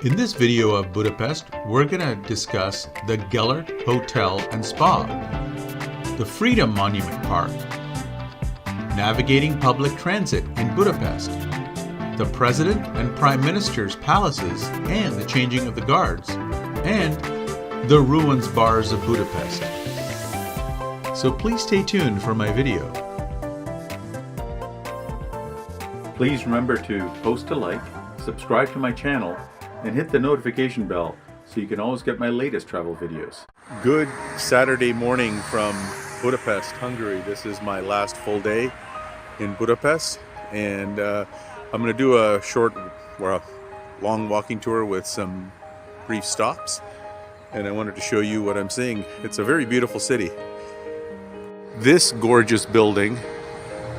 In this video of Budapest, we're going to discuss the Gellert Hotel and Spa, the Freedom Monument Park, navigating public transit in Budapest, the President and Prime Minister's palaces and the changing of the guards, and the ruins bars of Budapest. So please stay tuned for my video. Please remember to post a like, subscribe to my channel, and hit the notification bell so you can always get my latest travel videos. Good Saturday morning from Budapest, Hungary. This is my last full day in Budapest, and I'm going to do a short or a long walking tour with some brief stops, and I wanted to show you what I'm seeing. It's a very beautiful city. This gorgeous building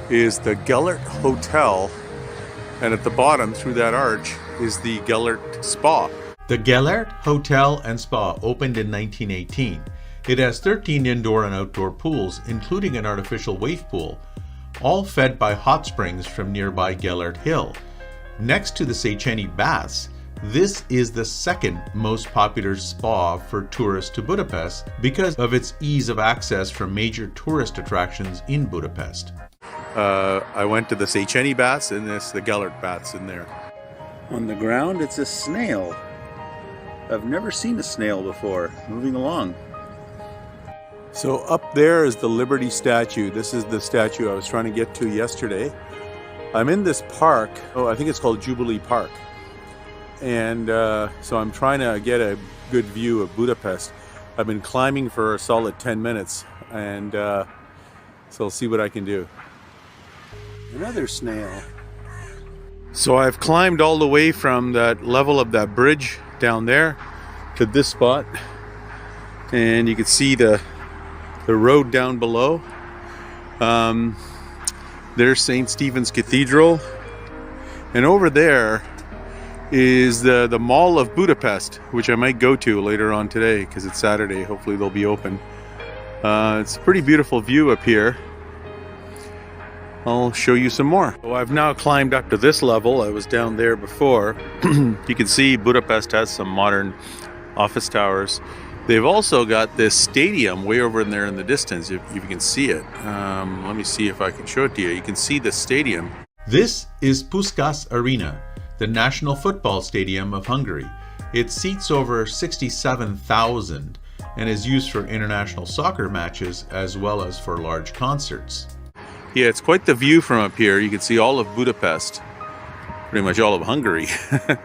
is the Gellert Hotel, and at the bottom through that arch is the Gellert Spa. The Gellert Hotel and Spa opened in 1918. It has 13 indoor and outdoor pools, including an artificial wave pool, all fed by hot springs from nearby Gellert Hill. Next to the Széchenyi baths, this is the second most popular spa for tourists to Budapest because of its ease of access from major tourist attractions in Budapest. I went to the Széchenyi baths, and this the Gellert baths in there. On the ground, it's a snail. I've never seen a snail before. Moving along. So up there is the Liberty statue. This is the statue I was trying to get to yesterday. I'm in this park. I think it's called Jubilee Park. And so I'm trying to get a good view of Budapest. I've been climbing for a solid 10 minutes, and so I'll see what I can do. Another snail. So I've climbed all the way from that level of that bridge down there to this spot, and you can see the road down below. There's St. Stephen's Cathedral, and over there is the Mall of Budapest, which I might go to later on today because it's Saturday. Hopefully they'll be open. It's a pretty beautiful view up here. I'll show you some more. So I've now climbed up to this level. I was down there before. You can see Budapest has some modern office towers. They've also got this stadium way over in there in the distance, if you can see it. Let me see if I can show it to you. You can see the stadium. This is Puskás Arena, the national football stadium of Hungary. It seats over 67,000 and is used for international soccer matches as well as for large concerts. Yeah, it's quite the view from up here. You can see all of Budapest, pretty much all of Hungary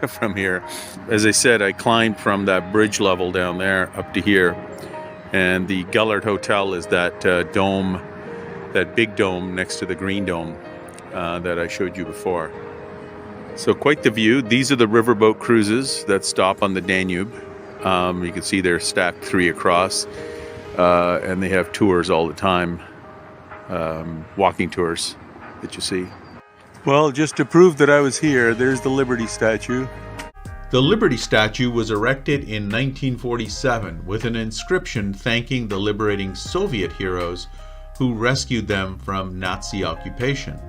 from here. As I said, I climbed from that bridge level down there up to here, and the Gellert Hotel is that dome, that big dome next to the green dome that I showed you before. So quite the view. These are the riverboat cruises that stop on the Danube. You can see they're stacked 3 across, and they have tours all the time. Walking tours that you see. Well, just to prove that I was here, there's the Liberty statue. The Liberty statue was erected in 1947 with an inscription thanking the liberating Soviet heroes who rescued them from Nazi occupation.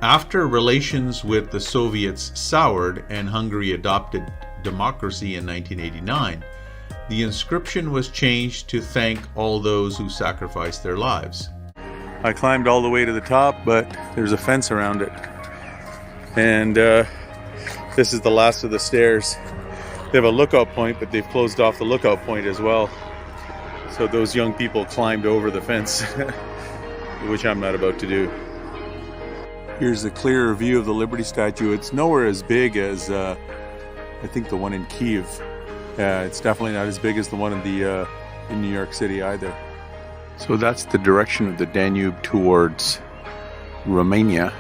After relations with the Soviets soured and Hungary adopted democracy in 1989, the inscription was changed to thank all those who sacrificed their lives. I climbed all the way to the top, but there's a fence around it. And this is the last of the stairs. They have a lookout point, but they've closed off the lookout point as well. So those young people climbed over the fence, which I'm not about to do. Here's a clearer view of the Liberty statue. It's nowhere as big as, I think, the one in Kyiv. It's definitely not as big as the one in New York City either. So that's the direction of the Danube towards Romania,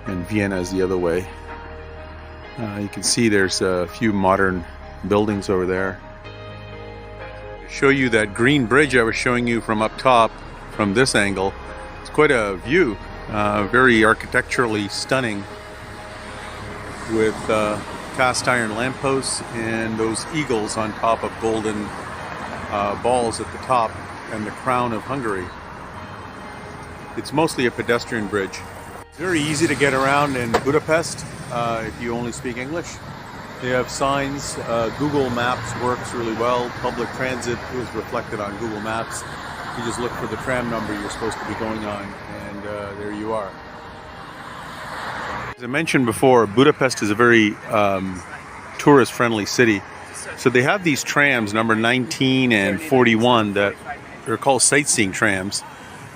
and Vienna is the other way. You can see there's a few modern buildings over there. To show you that green bridge I was showing you from up top, from this angle, it's quite a view, very architecturally stunning, with cast iron lampposts and those eagles on top of golden balls at the top, and the crown of Hungary. It's mostly a pedestrian bridge. Very easy to get around in Budapest if you only speak English. They have signs. Google Maps works really well. Public transit is reflected on Google Maps. You just look for the tram number you're supposed to be going on, and there you are. As I mentioned before, Budapest is a very tourist-friendly city. So they have these trams, number 19 and 41, that they're called sightseeing trams.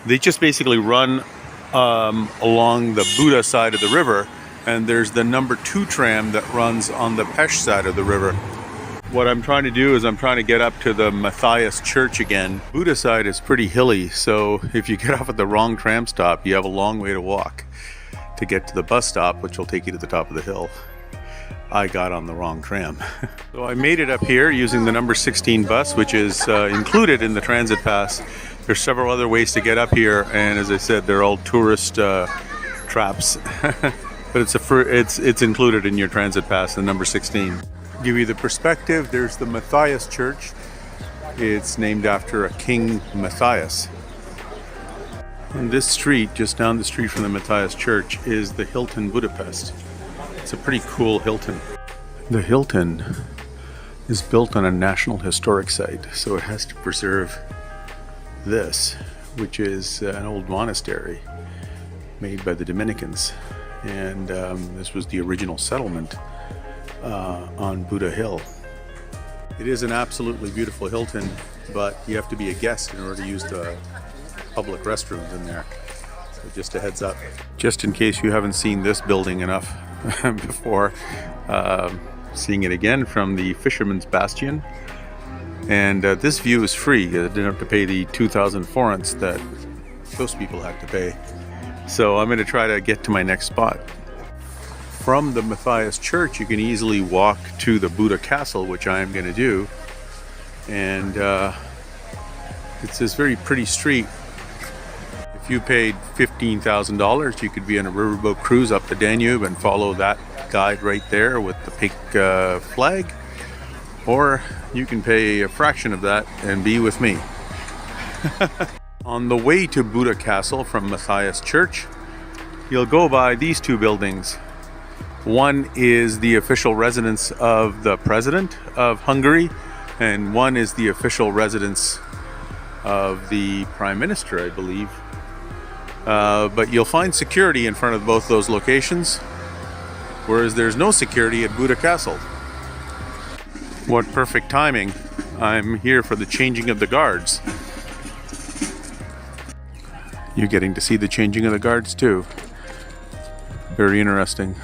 They just basically run along the Buda side of the river, and there's the number 2 tram that runs on the Pest side of the river. What I'm trying to do is I'm trying to get up to the Matthias Church again. Buda side is pretty hilly, so if you get off at the wrong tram stop, you have a long way to walk to get to the bus stop, which will take you to the top of the hill. I got on the wrong tram. So I made it up here using the number 16 bus, which is included in the transit pass. There's several other ways to get up here, and as I said, they're all tourist traps. But it's included in your transit pass, the number 16. Give you the perspective, there's the Matthias Church. It's named after a King Matthias. And this street, just down the street from the Matthias Church, is the Hilton Budapest. It's a pretty cool Hilton. The Hilton is built on a National Historic Site, so it has to preserve this, which is an old monastery made by the Dominicans. And this was the original settlement on Buda Hill. It is an absolutely beautiful Hilton, but you have to be a guest in order to use the public restrooms in there. So just a heads up. Just in case you haven't seen this building enough before, seeing it again from the Fisherman's Bastion. And this view is free. You didn't have to pay the 2,000 forints that those people had to pay. So I'm going to try to get to my next spot. From the Matthias Church, you can easily walk to the Buda Castle, which I am going to do. And it's this very pretty street. If you paid $15,000, you could be on a riverboat cruise up the Danube and follow that guide right there with the pink flag. Or you can pay a fraction of that and be with me. On the way to Buda Castle from Matthias Church, you'll go by these 2 buildings. One is the official residence of the President of Hungary, and one is the official residence of the Prime Minister, I believe. But you'll find security in front of both those locations, whereas there's no security at Buda Castle. What perfect timing. I'm here for the changing of the guards. You're getting to see the changing of the guards too. Very interesting.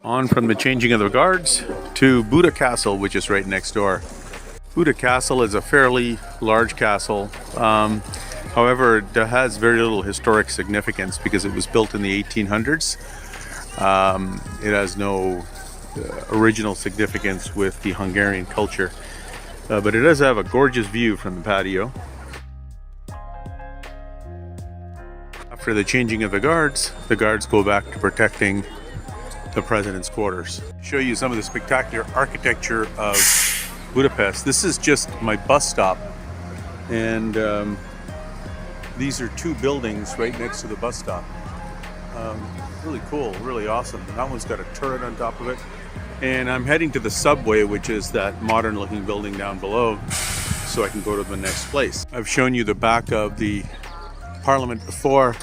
On from the changing of the guards to Buda Castle, which is right next door. Buda Castle is a fairly large castle. However, it has very little historic significance because it was built in the 1800s. It has no original significance with the Hungarian culture, but it does have a gorgeous view from the patio. After the changing of the guards go back to protecting the president's quarters. Show you some of the spectacular architecture of Budapest. This is just my bus stop, and these are 2 buildings right next to the bus stop. Really cool, really awesome. That one's got a turret on top of it. And I'm heading to the subway, which is that modern looking building down below, so I can go to the next place. I've shown you the back of the Parliament before.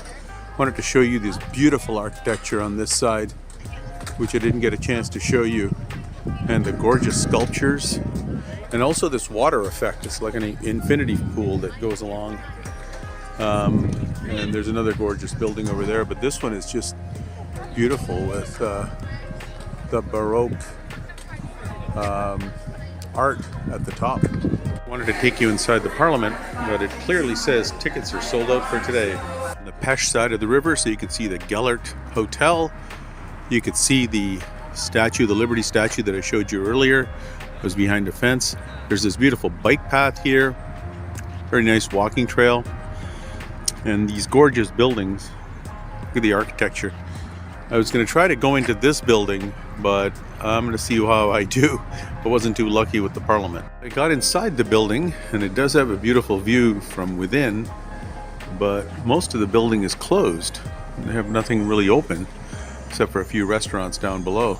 Wanted to show you this beautiful architecture on this side, which I didn't get a chance to show you, and the gorgeous sculptures, and also this water effect. It's like an infinity pool that goes along. And there's another gorgeous building over there, but this one is just beautiful with the Baroque art at the top. I wanted to take you inside the Parliament, but it clearly says tickets are sold out for today. On the Pesh side of the river, so you can see the Gellert Hotel. You could see the statue, the Liberty statue that I showed you earlier. It was behind a fence. There's this beautiful bike path here. Very nice walking trail. And these gorgeous buildings. Look at the architecture. I was going to try to go into this building, but I'm going to see how I do. I wasn't too lucky with the Parliament. I got inside the building, and it does have a beautiful view from within, but most of the building is closed. They have nothing really open, except for a few restaurants down below.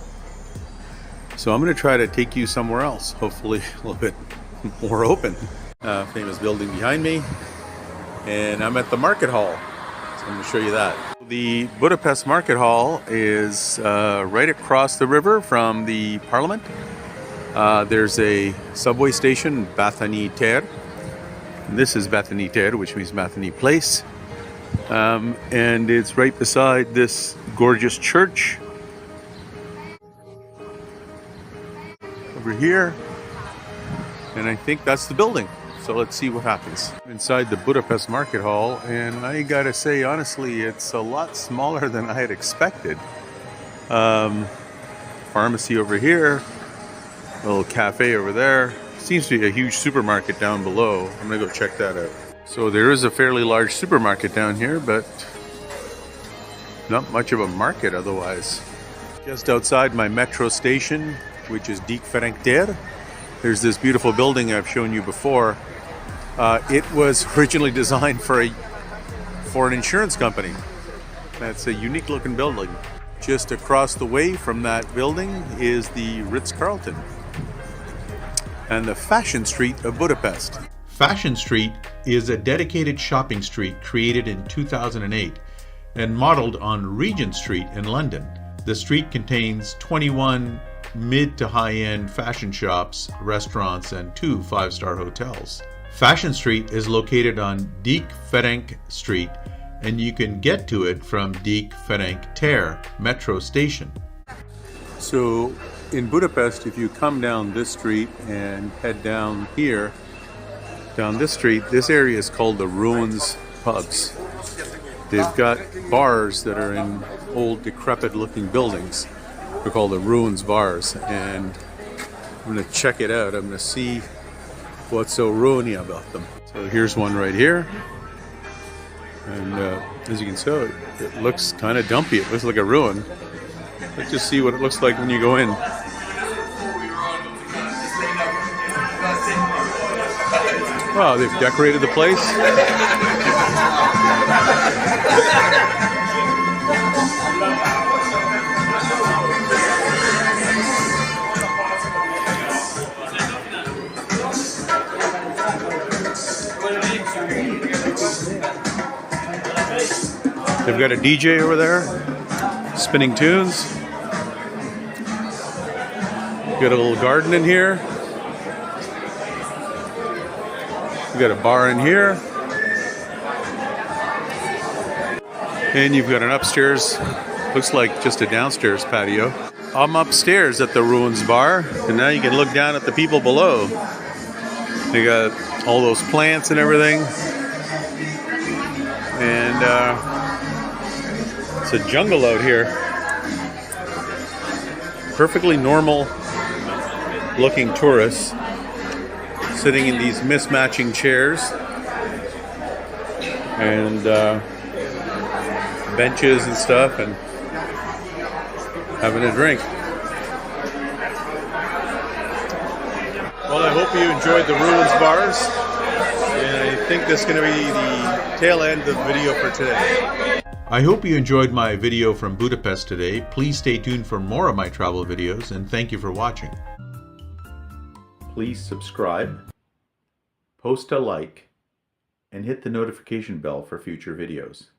So I'm going to try to take you somewhere else, hopefully a little bit more open. Famous building behind me, and I'm at the Market Hall, so I'm going to show you that. The Budapest Market Hall is right across the river from the Parliament. There's a subway station, Bethany Tér. This is Bethany Tér, which means Bethany Place. And it's right beside this gorgeous church. Over here. And I think that's the building. So let's see what happens. Inside the Budapest Market Hall, and I gotta say, honestly, it's a lot smaller than I had expected. Pharmacy over here, a little cafe over there. Seems to be a huge supermarket down below. I'm gonna go check that out. So there is a fairly large supermarket down here, but not much of a market otherwise. Just outside my metro station, which is Dik Ferenc tér, there's this beautiful building I've shown you before. It was originally designed for an insurance company. That's a unique looking building. Just across the way from that building is the Ritz-Carlton and the Fashion Street of Budapest. Fashion Street is a dedicated shopping street created in 2008 and modeled on Regent Street in London. The street contains 21 mid to high-end fashion shops, restaurants, and 2 5-star hotels. Fashion Street is located on Dik Ferenc Street, and you can get to it from Dik Ferenc tér metro station. So in Budapest, if you come down this street and head down here, down this street, this area is called the Ruins Pubs. They've got bars that are in old decrepit looking buildings. They're called the Ruins bars, and I'm going to check it out. I'm going to see what's so ruiny about them. So here's one right here, and as you can see, it looks kind of dumpy. It looks like a ruin. Let's just see what it looks like when you go in. Wow, they've decorated the place. They've got a DJ over there, spinning tunes. Got a little garden in here. We've got a bar in here. And you've got an upstairs, looks like just a downstairs patio. I'm upstairs at the Ruins bar, and now you can look down at the people below. They got all those plants and everything. And it's a jungle out here. Perfectly normal looking tourists sitting in these mismatching chairs and benches and stuff, and having a drink. Well, I hope you enjoyed the Ruins bars, and I think this is going to be the tail end of the video for today. I hope you enjoyed my video from Budapest today. Please stay tuned for more of my travel videos, and thank you for watching. Please subscribe, post a like, and hit the notification bell for future videos.